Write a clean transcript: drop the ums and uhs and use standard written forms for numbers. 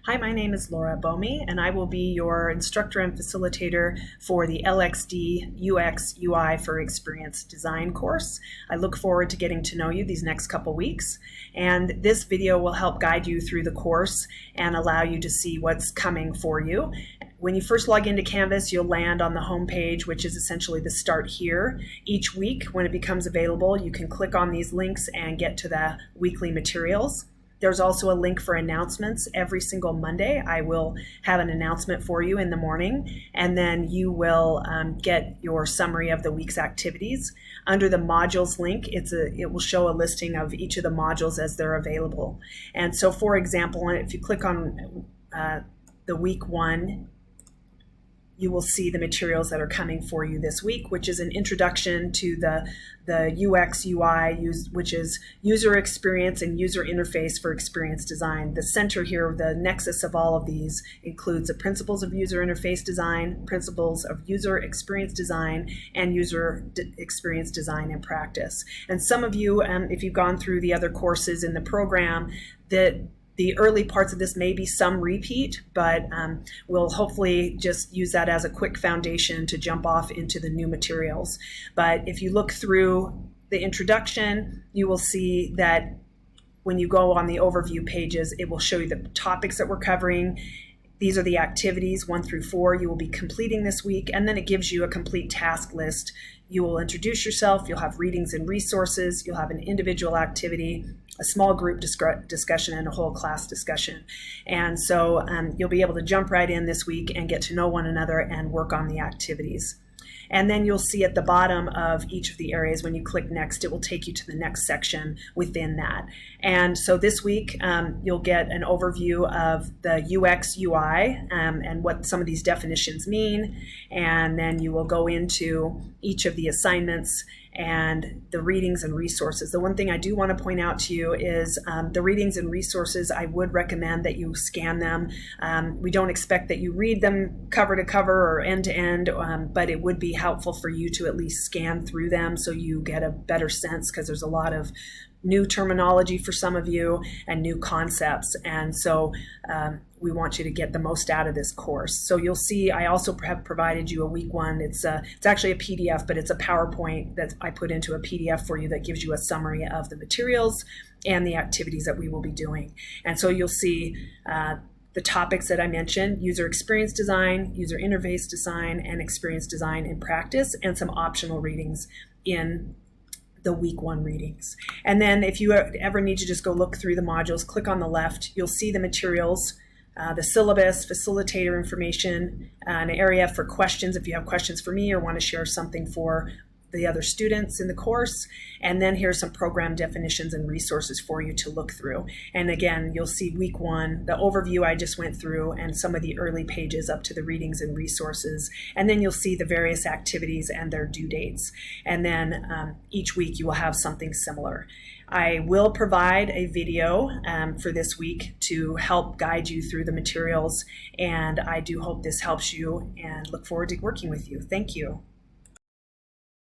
Hi, my name is Laura Bomi, and I will be your instructor and facilitator for the LXD UX UI for Experience Design course. I look forward to getting to know you these next couple weeks, and this video will help guide you through the course and allow you to see what's coming for you. When you first log into Canvas, you'll land on the home page, which is essentially the start here. Each week, when it becomes available, you can click on these links and get to the weekly materials. There's also a link for announcements. Every single Monday, I will have an announcement for you in the morning, and then you will get your summary of the week's activities. Under the modules link, it will show a listing of each of the modules as they're available. And so, for example, if you click on the week one, you will see the materials that are coming for you this week, which is an introduction to the UX UI, which is user experience and user interface for experience design. The center here, the nexus of all of these, includes the principles of user interface design, principles of user experience design, and user experience design in practice. And some of you, if you've gone through the other courses in the program, the early parts of this may be some repeat, but we'll hopefully just use that as a quick foundation to jump off into the new materials. But if you look through the introduction, you will see that when you go on the overview pages, it will show you the topics that we're covering. These are the activities 1 through 4 you will be completing this week, and then it gives you a complete task list. You will introduce yourself, you'll have readings and resources, you'll have an individual activity, a small group discussion, and a whole class discussion. And so you'll be able to jump right in this week and get to know one another and work on the activities. And then you'll see at the bottom of each of the areas, when you click next, it will take you to the next section within that. And so this week, you'll get an overview of the UX UI and what some of these definitions mean. And then you will go into each of the assignments and the readings and resources. The one thing I do want to point out to you is the readings and resources, I would recommend that you scan them. We don't expect that you read them cover to cover or end to end, but it would be helpful for you to at least scan through them so you get a better sense, because there's a lot of new terminology for some of you and new concepts. And so we want you to get the most out of this course. So you'll see I also have provided you a week one. It's actually a PDF, but it's a PowerPoint that I put into a PDF for you that gives you a summary of the materials and the activities that we will be doing. And so you'll see the topics that I mentioned: user experience design, user interface design, and experience design in practice, and some optional readings in the week one readings. And then if you ever need to just go look through the modules, click on the left, you'll see the materials, the syllabus, facilitator information, an area for questions if you have questions for me or want to share something for the other students in the course. And then here's some program definitions and resources for you to look through. And again, you'll see week one, the overview I just went through, and some of the early pages up to the readings and resources. And then you'll see the various activities and their due dates. And then each week you will have something similar. I will provide a video for this week to help guide you through the materials, and I do hope this helps you and look forward to working with you. Thank you.